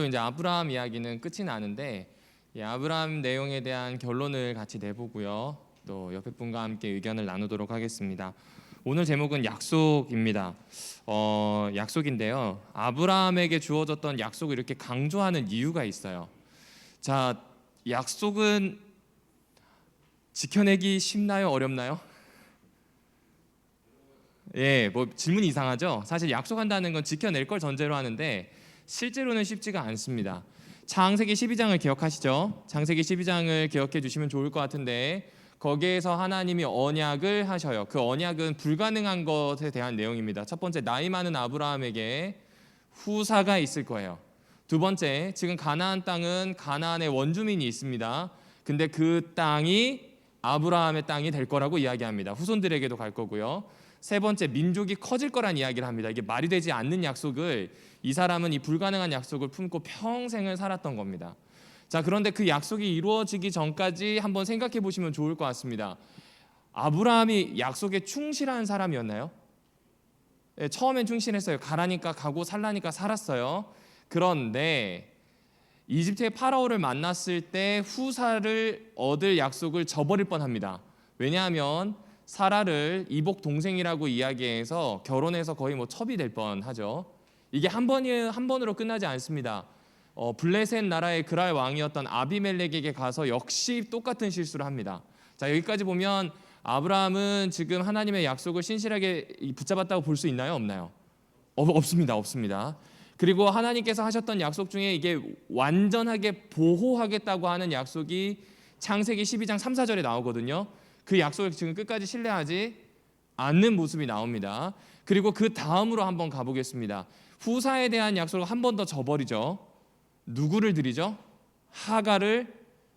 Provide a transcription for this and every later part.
이제 아브라함 이야기는 끝이 나는데 아브라함 내용에 대한 결론을 같이 내보고요. 또 옆에 분과 함께 의견을 나누도록 하겠습니다. 오늘 제목은 약속입니다. 약속인데요. 아브라함에게 주어졌던 약속을 이렇게 강조하는 이유가 있어요. 자, 약속은 지켜내기 쉽나요? 어렵나요? 뭐 질문이 이상하죠? 사실 약속한다는 건 지켜낼 걸 전제로 하는데 실제로는 쉽지가 않습니다. 창세기 12장을 기억하시죠? 창세기 12장을 기억해 주시면 좋을 것 같은데 거기에서 하나님이 언약을 하셔요. 그 언약은 불가능한 것에 대한 내용입니다. 첫 번째, 나이 많은 아브라함에게 후사가 있을 거예요. 두 번째, 지금 가나안 땅은 가나안의 원주민이 있습니다. 근데 그 땅이 아브라함의 땅이 될 거라고 이야기합니다. 후손들에게도 갈 거고요. 세 번째, 민족이 커질 거란 이야기를 합니다. 이게 말이 되지 않는 약속을 이 사람은 이 불가능한 약속을 품고 평생을 살았던 겁니다. 자, 그런데 그 약속이 이루어지기 전까지 한번 생각해 보시면 좋을 것 같습니다. 아브라함이 약속에 충실한 사람이었나요? 처음엔 충실했어요. 가라니까 가고 살라니까 살았어요. 그런데 이집트의 파라오를 만났을 때 후사를 얻을 약속을 저버릴 뻔합니다. 왜냐하면 사라를 이복 동생이라고 이야기해서 결혼해서 거의 첩이 될 뻔하죠. 이게 한 번으로 끝나지 않습니다. 블레셋 나라의 그랄 왕이었던 아비멜렉에게 가서 역시 똑같은 실수를 합니다. 자, 여기까지 보면 아브라함은 지금 하나님의 약속을 신실하게 붙잡았다고 볼 수 있나요? 없나요? 없습니다. 그리고 하나님께서 하셨던 약속 중에 이게 완전하게 보호하겠다고 하는 약속이 창세기 12장 3, 4절에 나오거든요. 그 약속을 지금 끝까지 신뢰하지 않는 모습이 나옵니다. 그리고 그 다음으로 한번 가보겠습니다. 후사에 대한 약속을 한 번 더 저버리죠. 누구를 드리죠? 하갈을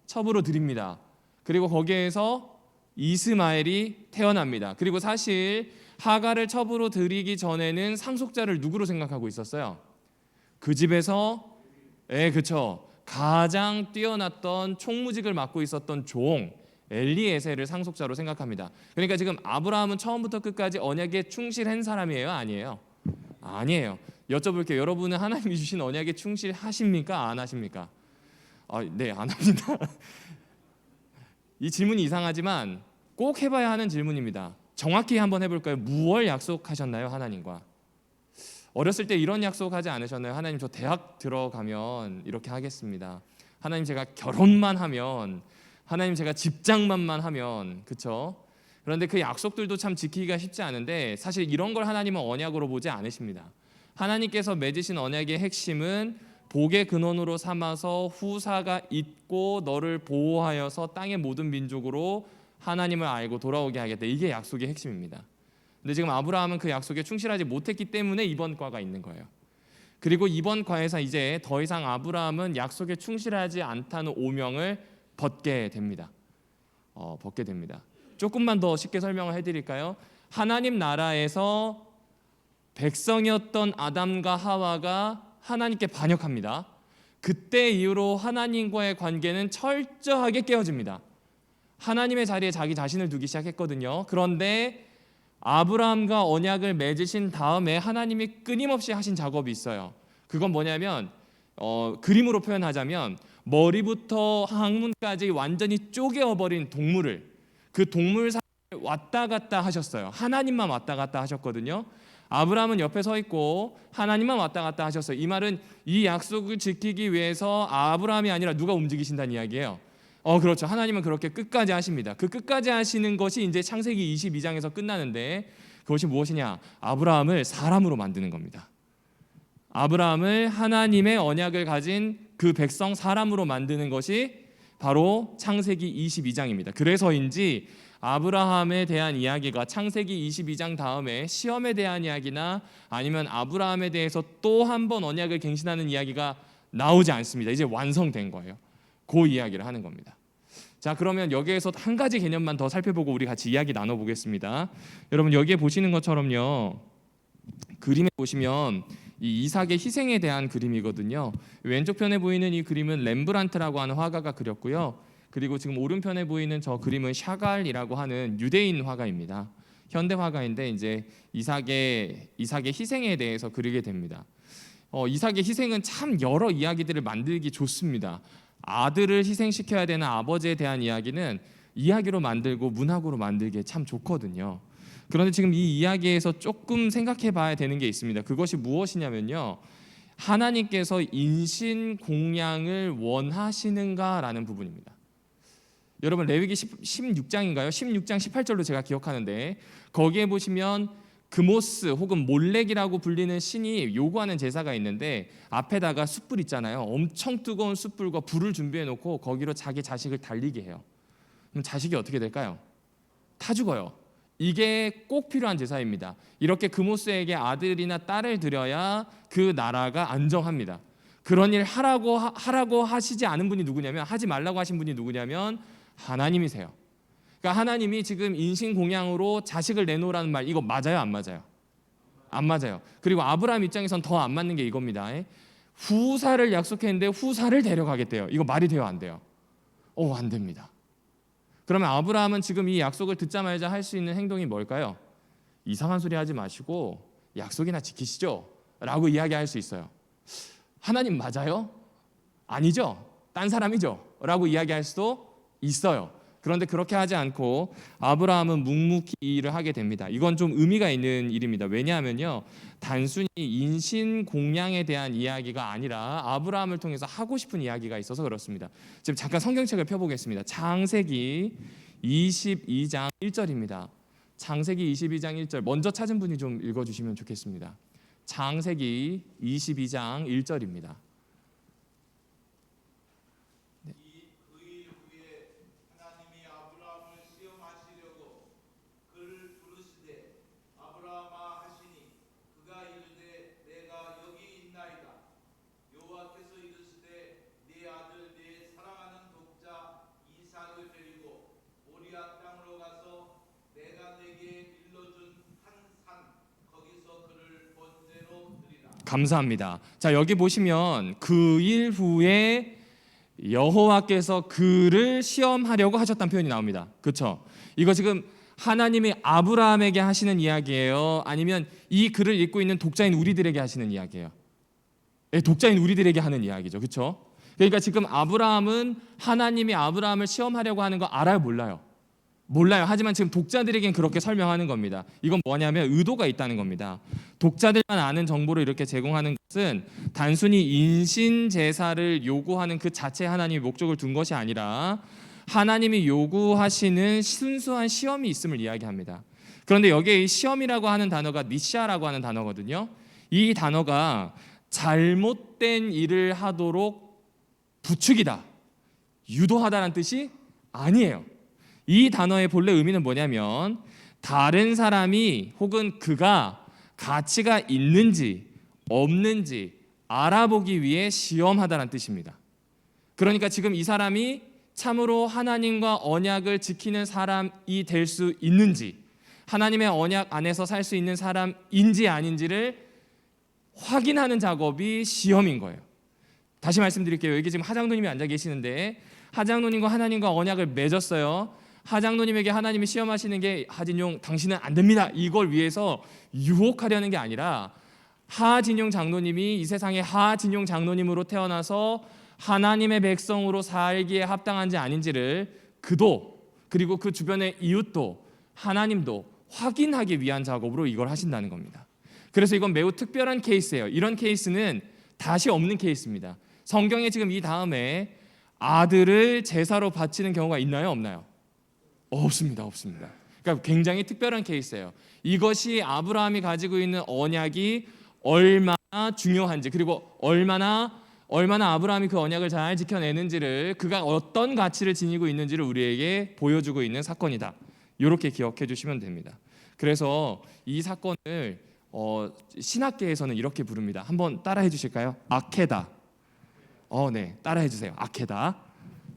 첩으로 드립니다. 그리고 거기에서 이스마엘이 태어납니다. 그리고 사실 하갈을 첩으로 드리기 전에는 상속자를 누구로 생각하고 있었어요? 그 집에서 그렇죠. 가장 뛰어났던 총무직을 맡고 있었던 종 엘리에셀을 상속자로 생각합니다. 그러니까 지금 아브라함은 처음부터 끝까지 언약에 충실한 사람이에요? 아니에요? 아니에요. 여쭤볼게요. 여러분은 하나님이 주신 언약에 충실하십니까? 안 하십니까? 네, 안 합니다. 이 질문이 이상하지만 꼭 해봐야 하는 질문입니다. 정확히 한번 해볼까요? 무엇 약속하셨나요? 하나님과 어렸을 때 이런 약속하지 않으셨나요? 하나님, 저 대학 들어가면 이렇게 하겠습니다. 하나님, 제가 결혼만 하면, 하나님, 제가 직장만 하면, 그렇죠? 그런데 그 약속들도 참 지키기가 쉽지 않은데 사실 이런 걸 하나님은 언약으로 보지 않으십니다. 하나님께서 맺으신 언약의 핵심은 복의 근원으로 삼아서 후사가 있고 너를 보호하여서 땅의 모든 민족으로 하나님을 알고 돌아오게 하겠다. 이게 약속의 핵심입니다. 근데 지금 아브라함은 그 약속에 충실하지 못했기 때문에 이번 과가 있는 거예요. 그리고 이번 과에서 이제 더 이상 아브라함은 약속에 충실하지 않다는 오명을 벗게 됩니다. 조금만 더 쉽게 설명을 해드릴까요? 하나님 나라에서 백성이었던 아담과 하와가 하나님께 반역합니다. 그때 이후로 하나님과의 관계는 철저하게 깨어집니다. 하나님의 자리에 자기 자신을 두기 시작했거든요. 그런데 아브라함과 언약을 맺으신 다음에 하나님이 끊임없이 하신 작업이 있어요. 그건 뭐냐면 그림으로 표현하자면 머리부터 항문까지 완전히 쪼개어버린 동물을, 그 동물 사이에 왔다 갔다 하셨어요. 하나님만 왔다 갔다 하셨거든요. 아브라함은 옆에 서 있고 하나님만 왔다 갔다 하셨어요. 이 말은 이 약속을 지키기 위해서 아브라함이 아니라 누가 움직이신다는 이야기예요. 그렇죠. 하나님은 그렇게 끝까지 하십니다. 그 끝까지 하시는 것이 이제 창세기 22장에서 끝나는데 그것이 무엇이냐? 아브라함을 사람으로 만드는 겁니다. 아브라함을 하나님의 언약을 가진 그 백성 사람으로 만드는 것이 바로 창세기 22장입니다. 그래서인지 아브라함에 대한 이야기가 창세기 22장 다음에 시험에 대한 이야기나 아니면 아브라함에 대해서 또 한 번 언약을 갱신하는 이야기가 나오지 않습니다. 이제 완성된 거예요. 그 이야기를 하는 겁니다. 자, 그러면 여기에서 한 가지 개념만 더 살펴보고 우리 같이 이야기 나눠보겠습니다. 여러분, 여기에 보시는 것처럼요, 그림에 보시면 이 이삭의 희생에 대한 그림이거든요. 왼쪽 편에 보이는 이 그림은 렘브란트라고 하는 화가가 그렸고요. 그리고 지금 오른편에 보이는 저 그림은 샤갈이라고 하는 유대인 화가입니다. 현대 화가인데 이제 이삭의 희생에 대해서 그리게 됩니다. 이삭의 희생은 참 여러 이야기들을 만들기 좋습니다. 아들을 희생시켜야 되는 아버지에 대한 이야기는 이야기로 만들고 문학으로 만들기에 참 좋거든요. 그런데 지금 이 이야기에서 조금 생각해 봐야 되는 게 있습니다. 그것이 무엇이냐면요, 하나님께서 인신공양을 원하시는가라는 부분입니다. 여러분, 레위기 16장인가요? 16장 18절로 제가 기억하는데, 거기에 보시면 그모스 혹은 몰렉이라고 불리는 신이 요구하는 제사가 있는데, 앞에다가 숯불 있잖아요. 엄청 뜨거운 숯불과 불을 준비해 놓고 거기로 자기 자식을 달리게 해요. 그럼 자식이 어떻게 될까요? 타 죽어요. 이게 꼭 필요한 제사입니다. 이렇게 그모스에게 아들이나 딸을 드려야 그 나라가 안정합니다. 그런 일 하라고 하시지 않은 분이 누구냐면, 하지 말라고 하신 분이 누구냐면 하나님이세요. 그러니까 하나님이 지금 인신공양으로 자식을 내놓으라는 말, 이거 맞아요, 안 맞아요? 안 맞아요. 그리고 아브라함 입장에선 더 안 맞는 게 이겁니다. 후사를 약속했는데 후사를 데려가겠대요. 이거 말이 돼요, 안 돼요? 안 됩니다. 그러면 아브라함은 지금 이 약속을 듣자마자 할 수 있는 행동이 뭘까요? 이상한 소리 하지 마시고 약속이나 지키시죠 라고 이야기할 수 있어요. 하나님 맞아요? 아니죠? 딴 사람이죠? 라고 이야기할 수도 있어요. 그런데 그렇게 하지 않고 아브라함은 묵묵히 일을 하게 됩니다. 이건 좀 의미가 있는 일입니다. 왜냐하면요, 단순히 인신공양에 대한 이야기가 아니라 아브라함을 통해서 하고 싶은 이야기가 있어서 그렇습니다. 지금 잠깐 성경책을 펴보겠습니다. 창세기 22장 1절입니다. 창세기 22장 1절 먼저 찾은 분이 좀 읽어주시면 좋겠습니다. 창세기 22장 1절입니다. 감사합니다. 자, 여기 보시면 그 일 후에 여호와께서 그를 시험하려고 하셨다는 표현이 나옵니다. 그렇죠? 이거 지금 하나님이 아브라함에게 하시는 이야기예요? 아니면 이 글을 읽고 있는 독자인 우리들에게 하시는 이야기예요? 독자인 우리들에게 하는 이야기죠. 그렇죠? 그러니까 지금 아브라함은 하나님이 아브라함을 시험하려고 하는 거 알아요, 몰라요? 몰라요. 하지만 지금 독자들에겐 그렇게 설명하는 겁니다. 이건 뭐냐면 의도가 있다는 겁니다. 독자들만 아는 정보를 이렇게 제공하는 것은 단순히 인신 제사를 요구하는 그 자체 하나님이 목적을 둔 것이 아니라 하나님이 요구하시는 순수한 시험이 있음을 이야기합니다. 그런데 여기에 이 시험이라고 하는 단어가 니시아라고 하는 단어거든요. 이 단어가 잘못된 일을 하도록 부추기다, 유도하다라는 뜻이 아니에요. 이 단어의 본래 의미는 뭐냐면 다른 사람이 혹은 그가 가치가 있는지 없는지 알아보기 위해 시험하다라는 뜻입니다. 그러니까 지금 이 사람이 참으로 하나님과 언약을 지키는 사람이 될 수 있는지, 하나님의 언약 안에서 살 수 있는 사람인지 아닌지를 확인하는 작업이 시험인 거예요. 다시 말씀드릴게요. 여기 지금 하장노님이 앉아 계시는데 하장노님과 하나님과 언약을 맺었어요. 하장노님에게 하나님이 시험하시는 게 하진용 당신은 안 됩니다, 이걸 위해서 유혹하려는 게 아니라 하진용 장로님이 이 세상에 하진용 장로님으로 태어나서 하나님의 백성으로 살기에 합당한지 아닌지를 그도 그리고 그 주변의 이웃도 하나님도 확인하기 위한 작업으로 이걸 하신다는 겁니다. 그래서 이건 매우 특별한 케이스예요. 이런 케이스는 다시 없는 케이스입니다. 성경에 지금 이 다음에 아들을 제사로 바치는 경우가 있나요, 없나요? 없습니다. 그러니까 굉장히 특별한 케이스예요. 이것이 아브라함이 가지고 있는 언약이 얼마나 중요한지, 그리고 얼마나 아브라함이 그 언약을 잘 지켜내는지를, 그가 어떤 가치를 지니고 있는지를 우리에게 보여주고 있는 사건이다. 이렇게 기억해 주시면 됩니다. 그래서 이 사건을 신학계에서는 이렇게 부릅니다. 한번 따라해 주실까요? 아케다. 네, 따라해 주세요. 아케다.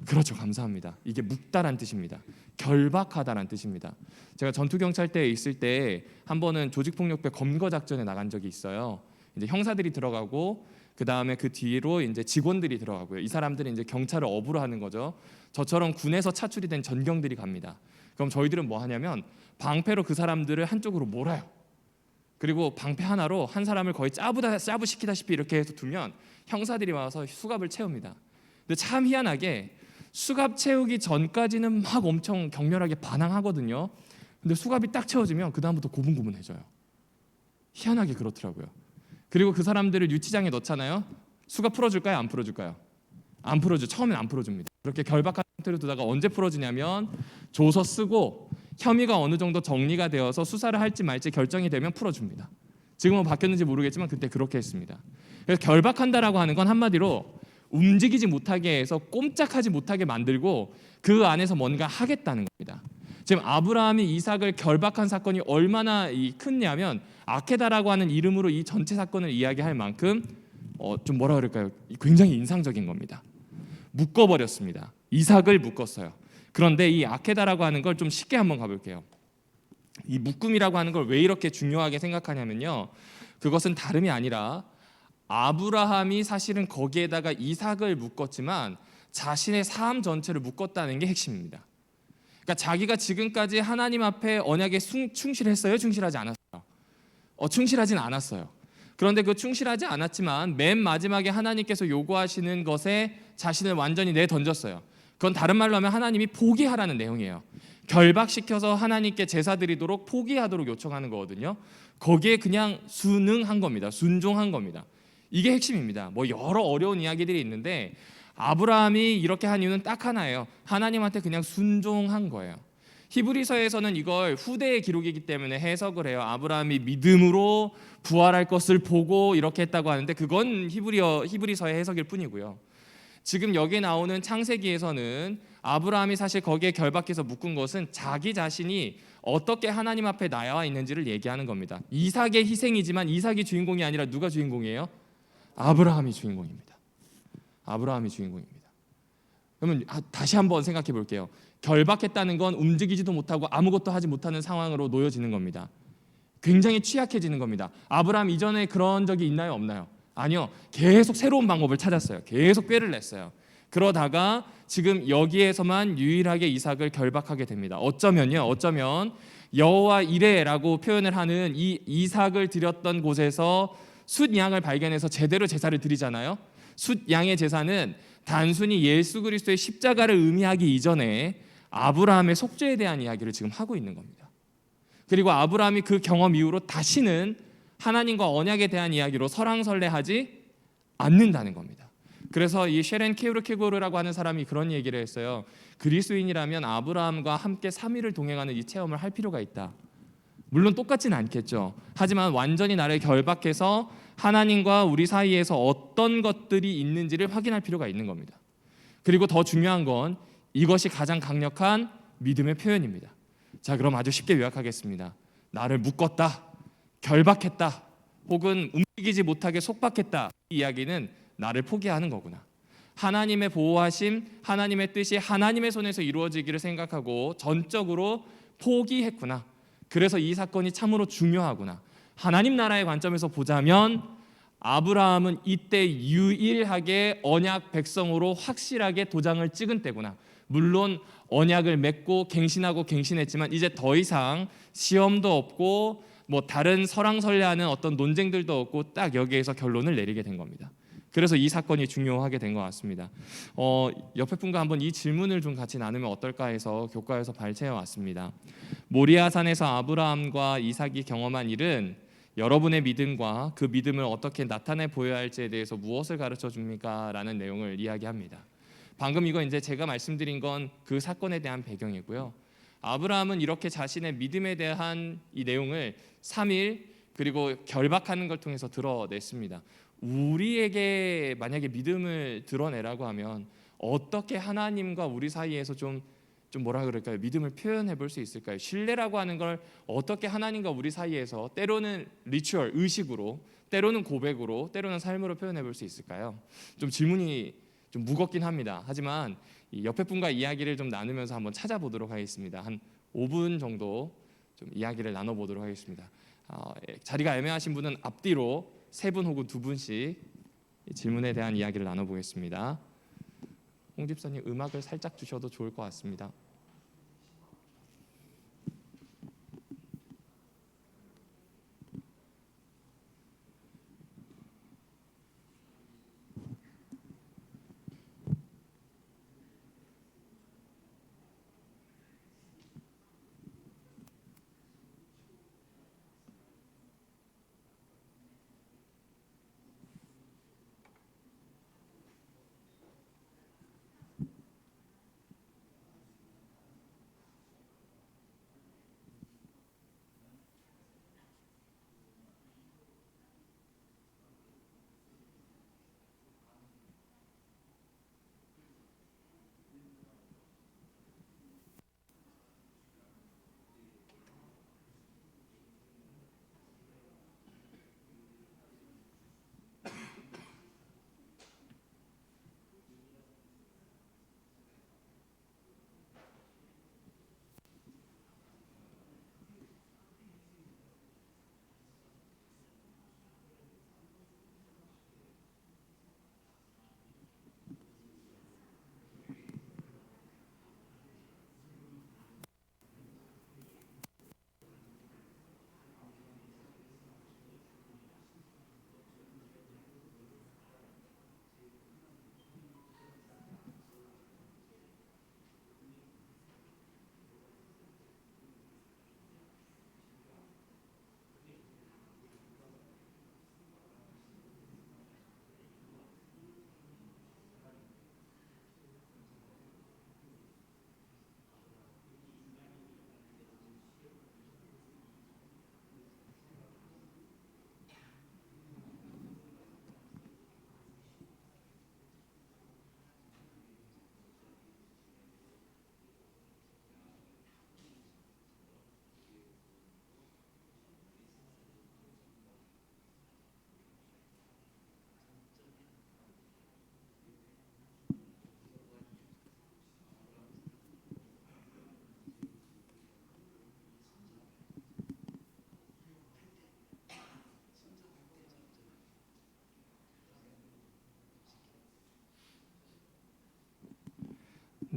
그렇죠, 감사합니다. 이게 묵다란 뜻입니다. 결박하다란 뜻입니다. 제가 전투경찰대에 있을 때 한 번은 조직폭력배 검거 작전에 나간 적이 있어요. 이제 형사들이 들어가고 그 다음에 그 뒤로 이제 직원들이 들어가고요. 이 사람들이 이제 경찰을 업으로 하는 거죠. 저처럼 군에서 차출이 된 전경들이 갑니다. 그럼 저희들은 뭐 하냐면 방패로 그 사람들을 한쪽으로 몰아요. 그리고 방패 하나로 한 사람을 거의 짜부시키다시피 이렇게 해서 두면 형사들이 와서 수갑을 채웁니다. 근데 참 희한하게 수갑 채우기 전까지는 막 엄청 격렬하게 반항하거든요. 근데 수갑이 딱 채워지면 그 다음부터 고분고분해져요. 희한하게 그렇더라고요. 그리고 그 사람들을 유치장에 넣잖아요. 수갑 풀어줄까요? 안 풀어줄까요? 안 풀어줘. 처음엔 안 풀어줍니다. 그렇게 결박한 상태로 두다가 언제 풀어주냐면 조서 쓰고 혐의가 어느 정도 정리가 되어서 수사를 할지 말지 결정이 되면 풀어줍니다. 지금은 바뀌었는지 모르겠지만 그때 그렇게 했습니다. 그래서 결박한다라고 하는 건 한마디로 움직이지 못하게 해서 꼼짝하지 못하게 만들고 그 안에서 뭔가 하겠다는 겁니다. 지금 아브라함이 이삭을 결박한 사건이 얼마나 크냐면 아케다라고 하는 이름으로 이 전체 사건을 이야기할 만큼 좀 뭐라 그럴까요? 굉장히 인상적인 겁니다. 묶어버렸습니다. 이삭을 묶었어요. 그런데 이 아케다라고 하는 걸 좀 쉽게 한번 가볼게요. 이 묶음이라고 하는 걸 왜 이렇게 중요하게 생각하냐면요, 그것은 다름이 아니라 아브라함이 사실은 거기에다가 이삭을 묶었지만 자신의 삶 전체를 묶었다는 게 핵심입니다. 그러니까 자기가 지금까지 하나님 앞에 언약에 충실했어요? 충실하지 않았어요? 충실하진 않았어요. 그런데 그 충실하지 않았지만 맨 마지막에 하나님께서 요구하시는 것에 자신을 완전히 내던졌어요. 그건 다른 말로 하면 하나님이 포기하라는 내용이에요. 결박시켜서 하나님께 제사 드리도록 포기하도록 요청하는 거거든요. 거기에 그냥 순응한 겁니다. 순종한 겁니다. 이게 핵심입니다. 뭐 여러 어려운 이야기들이 있는데 아브라함이 이렇게 한 이유는 딱 하나예요. 하나님한테 그냥 순종한 거예요. 히브리서에서는 이걸 후대의 기록이기 때문에 해석을 해요. 아브라함이 믿음으로 부활할 것을 보고 이렇게 했다고 하는데 그건 히브리서의 해석일 뿐이고요. 지금 여기에 나오는 창세기에서는 아브라함이 사실 거기에 결박해서 묶은 것은 자기 자신이 어떻게 하나님 앞에 나와 있는지를 얘기하는 겁니다. 이삭의 희생이지만 이삭이 주인공이 아니라 누가 주인공이에요? 아브라함이 주인공입니다. 아브라함이 주인공입니다. 그러면 다시 한번 생각해 볼게요. 결박했다는 건 움직이지도 못하고 아무것도 하지 못하는 상황으로 놓여지는 겁니다. 굉장히 취약해지는 겁니다. 아브라함 이전에 그런 적이 있나요? 없나요? 아니요. 계속 새로운 방법을 찾았어요. 계속 꾀를 냈어요. 그러다가 지금 여기에서만 유일하게 이삭을 결박하게 됩니다. 어쩌면 여호와 이레라고 표현을 하는 이 이삭을 드렸던 곳에서 숫양을 발견해서 제대로 제사를 드리잖아요. 숫양의 제사는 단순히 예수 그리스도의 십자가를 의미하기 이전에 아브라함의 속죄에 대한 이야기를 지금 하고 있는 겁니다. 그리고 아브라함이 그 경험 이후로 다시는 하나님과 언약에 대한 이야기로 설왕설래하지 않는다는 겁니다. 그래서 이 셰렌 케우르케고르라고 하는 사람이 그런 얘기를 했어요. 그리스도인이라면 아브라함과 함께 3일을 동행하는 이 체험을 할 필요가 있다. 물론 똑같지는 않겠죠. 하지만 완전히 나를 결박해서 하나님과 우리 사이에서 어떤 것들이 있는지를 확인할 필요가 있는 겁니다. 그리고 더 중요한 건 이것이 가장 강력한 믿음의 표현입니다. 자, 그럼 아주 쉽게 요약하겠습니다. 나를 묶었다, 결박했다, 혹은 움직이지 못하게 속박했다. 이 이야기는 나를 포기하는 거구나. 하나님의 보호하심, 하나님의 뜻이 하나님의 손에서 이루어지기를 생각하고 전적으로 포기했구나. 그래서 이 사건이 참으로 중요하구나. 하나님 나라의 관점에서 보자면 아브라함은 이때 유일하게 언약 백성으로 확실하게 도장을 찍은 때구나. 물론 언약을 맺고 갱신했지만 이제 더 이상 시험도 없고 뭐 다른 설왕설래하는 어떤 논쟁들도 없고 딱 여기에서 결론을 내리게 된 겁니다. 그래서 이 사건이 중요하게 된 것 같습니다. 옆에 분과 한번 이 질문을 좀 같이 나누면 어떨까 해서 교과에서 발췌해 왔습니다. 모리아산에서 아브라함과 이삭이 경험한 일은 여러분의 믿음과 그 믿음을 어떻게 나타내 보여야 할지에 대해서 무엇을 가르쳐 줍니까? 라는 내용을 이야기합니다. 방금 이거 이제 제가 말씀드린 건 그 사건에 대한 배경이고요. 아브라함은 이렇게 자신의 믿음에 대한 이 내용을 3일 그리고 결박하는 걸 통해서 드러냈습니다. 우리에게 만약에 믿음을 드러내라고 하면 어떻게 하나님과 우리 사이에서 좀 뭐라 그럴까요? 믿음을 표현해 볼 수 있을까요? 신뢰라고 하는 걸 어떻게 하나님과 우리 사이에서 때로는 리추얼, 의식으로, 때로는 고백으로, 때로는 삶으로 표현해 볼 수 있을까요? 좀 질문이 좀 무겁긴 합니다. 하지만 이 옆에 분과 이야기를 좀 나누면서 한번 찾아보도록 하겠습니다. 한 5분 정도 좀 이야기를 나눠보도록 하겠습니다. 자리가 애매하신 분은 앞뒤로 3분 혹은 2분씩 질문에 대한 이야기를 나눠보겠습니다. 홍 집사님 음악을 살짝 주셔도 좋을 것 같습니다.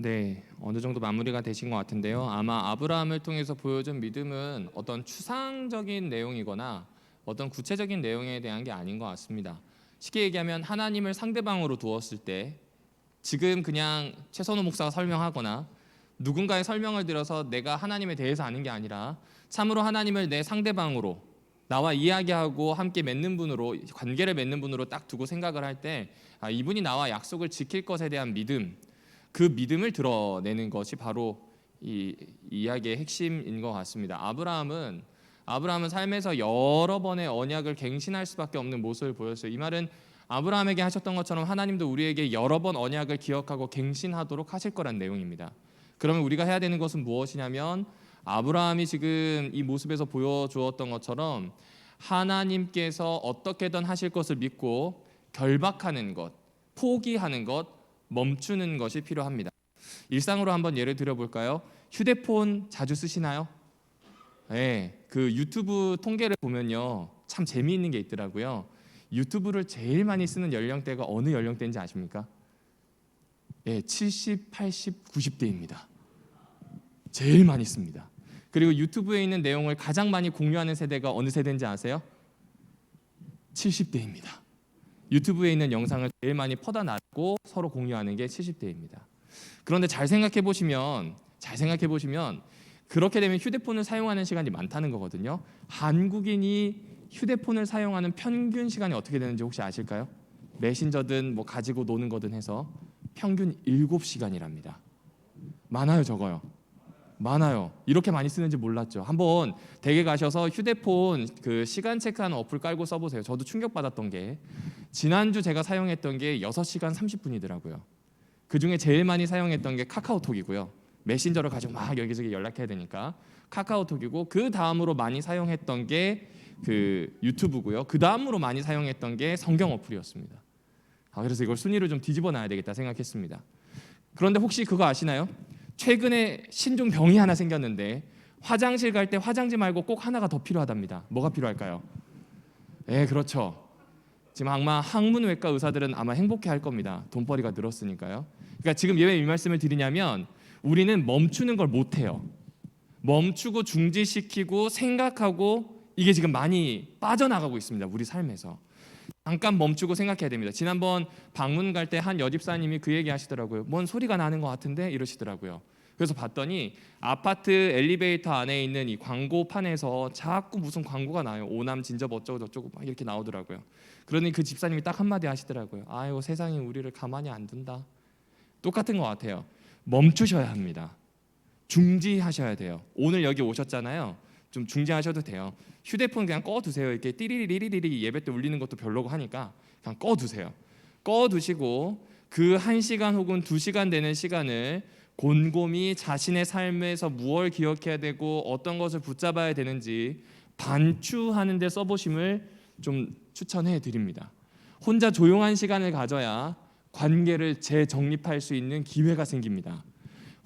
네, 어느 정도 마무리가 되신 것 같은데요. 아마 아브라함을 통해서 보여준 믿음은 어떤 추상적인 내용이거나 어떤 구체적인 내용에 대한 게 아닌 것 같습니다. 쉽게 얘기하면 하나님을 상대방으로 두었을 때 지금 그냥 최선호 목사가 설명하거나 누군가의 설명을 들어서 내가 하나님에 대해서 아는 게 아니라 참으로 하나님을 내 상대방으로 나와 이야기하고 함께 맺는 분으로, 관계를 맺는 분으로 딱 두고 생각을 할 때 이분이 나와 약속을 지킬 것에 대한 믿음, 그 믿음을 드러내는 것이 바로 이 이야기의 핵심인 것 같습니다. 아브라함은 삶에서 여러 번의 언약을 갱신할 수밖에 없는 모습을 보였어요. 이 말은 아브라함에게 하셨던 것처럼 하나님도 우리에게 여러 번 언약을 기억하고 갱신하도록 하실 거란 내용입니다. 그러면 우리가 해야 되는 것은 무엇이냐면 아브라함이 지금 이 모습에서 보여주었던 것처럼 하나님께서 어떻게든 하실 것을 믿고 결박하는 것, 포기하는 것, 멈추는 것이 필요합니다. 일상으로 한번 예를 들어볼까요? 휴대폰 자주 쓰시나요? 네, 그 유튜브 통계를 보면요, 참 재미있는 게 있더라고요. 유튜브를 제일 많이 쓰는 연령대가 어느 연령대인지 아십니까? 네, 70, 80, 90대입니다. 제일 많이 씁니다. 그리고 유튜브에 있는 내용을 가장 많이 공유하는 세대가 어느 세대인지 아세요? 70대입니다. 유튜브에 있는 영상을 제일 많이 퍼다 놨고 서로 공유하는 게 70대입니다. 그런데 잘 생각해 보시면 그렇게 되면 휴대폰을 사용하는 시간이 많다는 거거든요. 한국인이 휴대폰을 사용하는 평균 시간이 어떻게 되는지 혹시 아실까요? 메신저든 뭐 가지고 노는 거든 해서 평균 7시간이랍니다. 많아요, 적어요? 많아요. 이렇게 많이 쓰는지 몰랐죠. 한번 댁에 가셔서 휴대폰 그 시간 체크하는 어플 깔고 써보세요. 저도 충격받았던 게 지난주 제가 사용했던 게 6시간 30분이더라고요. 그중에 제일 많이 사용했던 게 카카오톡이고요. 메신저를 가지고 막 여기저기 연락해야 되니까 카카오톡이고, 그 다음으로 많이 사용했던 게 그 유튜브고요. 그 다음으로 많이 사용했던 게 성경 어플이었습니다. 그래서 이걸 순위를 좀 뒤집어 놔야 되겠다 생각했습니다. 그런데 혹시 그거 아시나요? 최근에 신종 병이 하나 생겼는데 화장실 갈 때 화장지 말고 꼭 하나가 더 필요하답니다. 뭐가 필요할까요? 네, 그렇죠. 지금 아마 항문외과 의사들은 아마 행복해할 겁니다. 돈벌이가 늘었으니까요. 그러니까 지금 왜 이 말씀을 드리냐면 우리는 멈추는 걸 못해요. 멈추고 중지시키고 생각하고 이게 지금 많이 빠져나가고 있습니다. 우리 삶에서. 잠깐 멈추고 생각해야 됩니다. 지난번 방문 갈 때 한 여집사님이 그 얘기 하시더라고요. 뭔 소리가 나는 것 같은데 이러시더라고요. 그래서 봤더니 아파트 엘리베이터 안에 있는 이 광고판에서 자꾸 무슨 광고가 나요. 오남 진접 어쩌고 저쩌고 막 이렇게 나오더라고요. 그러니 그 집사님이 딱 한마디 하시더라고요. 아유, 세상이 우리를 가만히 안 둔다. 똑같은 것 같아요. 멈추셔야 합니다. 중지하셔야 돼요. 오늘 여기 오셨잖아요. 좀 중지하셔도 돼요. 휴대폰 그냥 꺼두세요. 이렇게 띠리리리리리 예배 때 울리는 것도 별로고 하니까 그냥 꺼두세요. 꺼두시고 그 1시간 혹은 2시간 되는 시간을 곰곰이 자신의 삶에서 무엇을 기억해야 되고 어떤 것을 붙잡아야 되는지 반추하는 데 써보심을 좀 추천해 드립니다. 혼자 조용한 시간을 가져야 관계를 재정립할 수 있는 기회가 생깁니다.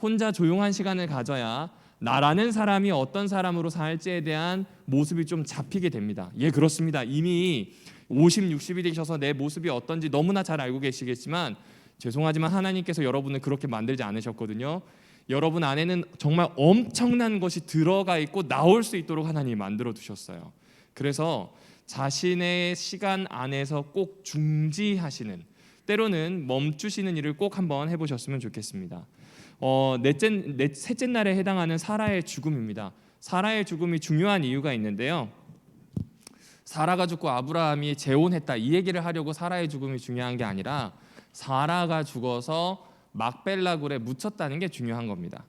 혼자 조용한 시간을 가져야 나라는 사람이 어떤 사람으로 살지에 대한 모습이 좀 잡히게 됩니다. 예, 그렇습니다. 이미 50, 60이 되셔서 내 모습이 어떤지 너무나 잘 알고 계시겠지만 죄송하지만 하나님께서 여러분을 그렇게 만들지 않으셨거든요. 여러분 안에는 정말 엄청난 것이 들어가 있고 나올 수 있도록 하나님이 만들어 두셨어요. 그래서 자신의 시간 안에서 꼭 중지하시는, 때로는 멈추시는 일을 꼭 한번 해보셨으면 좋겠습니다. 셋째 날에 해당하는 사라의 죽음입니다. 사라의 죽음이 중요한 이유가 있는데요. 사라가 죽고 아브라함이 재혼했다, 이 얘기를 하려고 사라의 죽음이 중요한 게 아니라 사라가 죽어서 막벨라굴에 묻혔다는 게 중요한 겁니다.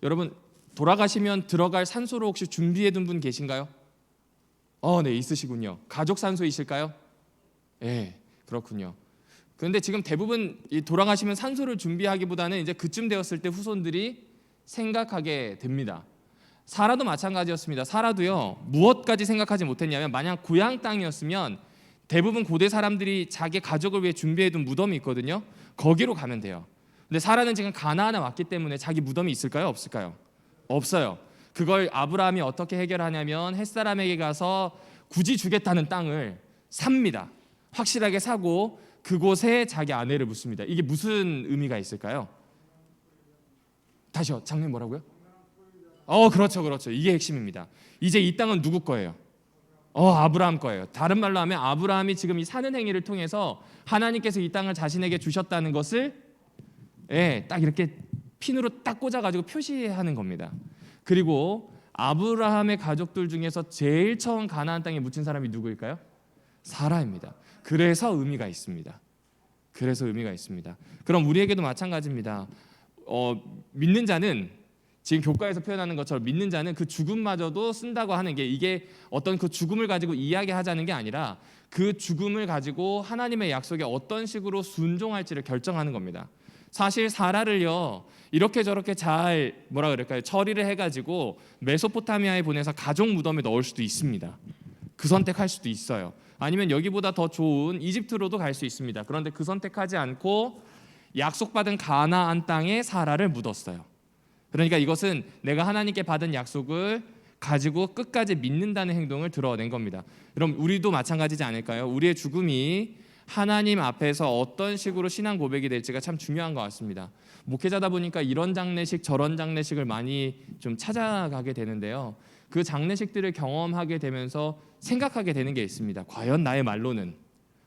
여러분, 돌아가시면 들어갈 산소를 혹시 준비해둔 분 계신가요? 네, 있으시군요. 가족 산소이실까요? 네, 그렇군요. 그런데 지금 대부분 돌아가시면 산소를 준비하기보다는 이제 그쯤 되었을 때 후손들이 생각하게 됩니다. 사라도 마찬가지였습니다. 사라도요, 무엇까지 생각하지 못했냐면 만약 고향 땅이었으면 대부분 고대 사람들이 자기 가족을 위해 준비해둔 무덤이 있거든요. 거기로 가면 돼요. 근데 사라는 지금 가나안에 왔기 때문에 자기 무덤이 있을까요? 없을까요? 없어요. 그걸 아브라함이 어떻게 해결하냐면 햇사람에게 가서 굳이 주겠다는 땅을 삽니다. 확실하게 사고 그곳에 자기 아내를 묻습니다. 이게 무슨 의미가 있을까요? 다시요. 장면 뭐라고요? 그렇죠, 그렇죠. 이게 핵심입니다. 이제 이 땅은 누구 거예요? 아브라함 거예요. 다른 말로 하면 아브라함이 지금 이 사는 행위를 통해서 하나님께서 이 땅을 자신에게 주셨다는 것을 딱 이렇게 핀으로 딱 꽂아가지고 표시하는 겁니다. 그리고 아브라함의 가족들 중에서 제일 처음 가나안 땅에 묻힌 사람이 누구일까요? 사라입니다. 그래서 의미가 있습니다. 그래서 의미가 있습니다. 그럼 우리에게도 마찬가지입니다. 믿는 자는 지금 교과에서 표현하는 것처럼 믿는 자는 그 죽음마저도 쓴다고 하는 게 이게 어떤 그 죽음을 가지고 이야기하자는 게 아니라 그 죽음을 가지고 하나님의 약속에 어떤 식으로 순종할지를 결정하는 겁니다. 사실 사라를요 이렇게 저렇게 잘 뭐라 그럴까요? 처리를 해가지고 메소포타미아에 보내서 가족 무덤에 넣을 수도 있습니다. 그 선택할 수도 있어요. 아니면 여기보다 더 좋은 이집트로도 갈 수 있습니다. 그런데 그 선택하지 않고 약속받은 가나안 땅에 사라를 묻었어요. 그러니까 이것은 내가 하나님께 받은 약속을 가지고 끝까지 믿는다는 행동을 드러낸 겁니다. 그럼 우리도 마찬가지지 않을까요? 우리의 죽음이 하나님 앞에서 어떤 식으로 신앙 고백이 될지가 참 중요한 것 같습니다. 목회자다 보니까 이런 장례식 저런 장례식을 많이 좀 찾아가게 되는데요. 그 장례식들을 경험하게 되면서 생각하게 되는 게 있습니다. 과연 나의 말로는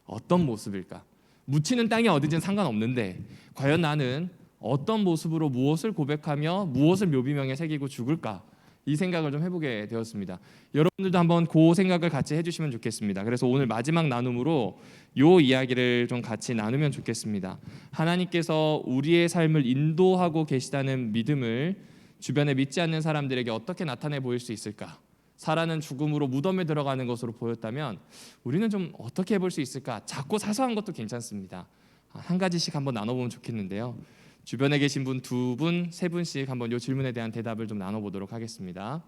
어떤 모습일까? 묻히는 땅이 어디든 상관없는데 과연 나는 어떤 모습으로 무엇을 고백하며 무엇을 묘비명에 새기고 죽을까? 이 생각을 좀 해보게 되었습니다. 여러분들도 한번 그 생각을 같이 해주시면 좋겠습니다. 그래서 오늘 마지막 나눔으로 이 이야기를 좀 같이 나누면 좋겠습니다. 하나님께서 우리의 삶을 인도하고 계시다는 믿음을 주변에 믿지 않는 사람들에게 어떻게 나타내 보일 수 있을까? 사라는 죽음으로 무덤에 들어가는 것으로 보였다면 우리는 좀 어떻게 해볼 수 있을까? 작고 사소한 것도 괜찮습니다. 한 가지씩 한번 나눠보면 좋겠는데요. 주변에 계신 분 두 분, 세 분씩 한번 이 질문에 대한 대답을 좀 나눠보도록 하겠습니다.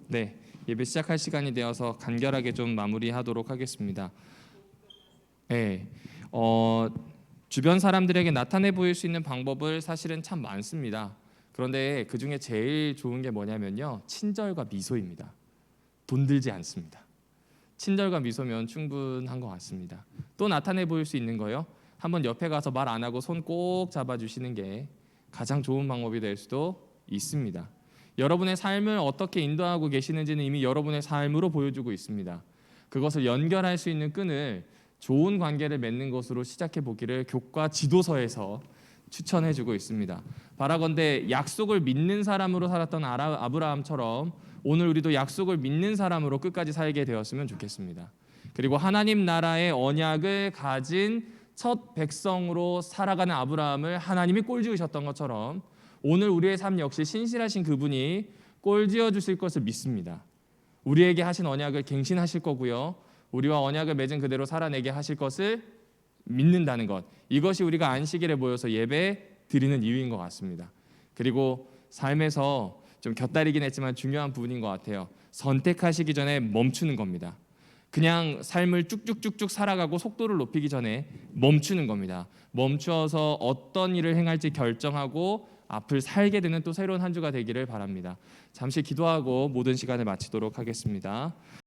네, 예배 시작할 시간이 되어서 간결하게 좀 마무리하도록 하겠습니다. 네, 주변 사람들에게 나타내 보일 수 있는 방법을 사실은 참 많습니다. 그런데 그 중에 제일 좋은 게 뭐냐면요, 친절과 미소입니다. 돈 들지 않습니다. 친절과 미소면 충분한 것 같습니다. 또 나타내 보일 수 있는 거요, 한번 옆에 가서 말 안 하고 손 꼭 잡아주시는 게 가장 좋은 방법이 될 수도 있습니다. 여러분의 삶을 어떻게 인도하고 계시는지는 이미 여러분의 삶으로 보여주고 있습니다. 그것을 연결할 수 있는 끈을 좋은 관계를 맺는 것으로 시작해 보기를 교과 지도서에서 추천해주고 있습니다. 바라건대 약속을 믿는 사람으로 살았던 아브라함처럼 오늘 우리도 약속을 믿는 사람으로 끝까지 살게 되었으면 좋겠습니다. 그리고 하나님 나라의 언약을 가진 첫 백성으로 살아가는 아브라함을 하나님이 꼴지으셨던 것처럼 오늘 우리의 삶 역시 신실하신 그분이 꼴지어 주실 것을 믿습니다. 우리에게 하신 언약을 갱신하실 거고요, 우리와 언약을 맺은 그대로 살아내게 하실 것을 믿는다는 것, 이것이 우리가 안식일에 모여서 예배 드리는 이유인 것 같습니다. 그리고 삶에서 좀 곁다리긴 했지만 중요한 부분인 것 같아요. 선택하시기 전에 멈추는 겁니다. 그냥 삶을 쭉쭉쭉쭉 살아가고 속도를 높이기 전에 멈추는 겁니다. 멈추어서 어떤 일을 행할지 결정하고 앞을 살게 되는 또 새로운 한 주가 되기를 바랍니다. 잠시 기도하고 모든 시간을 마치도록 하겠습니다.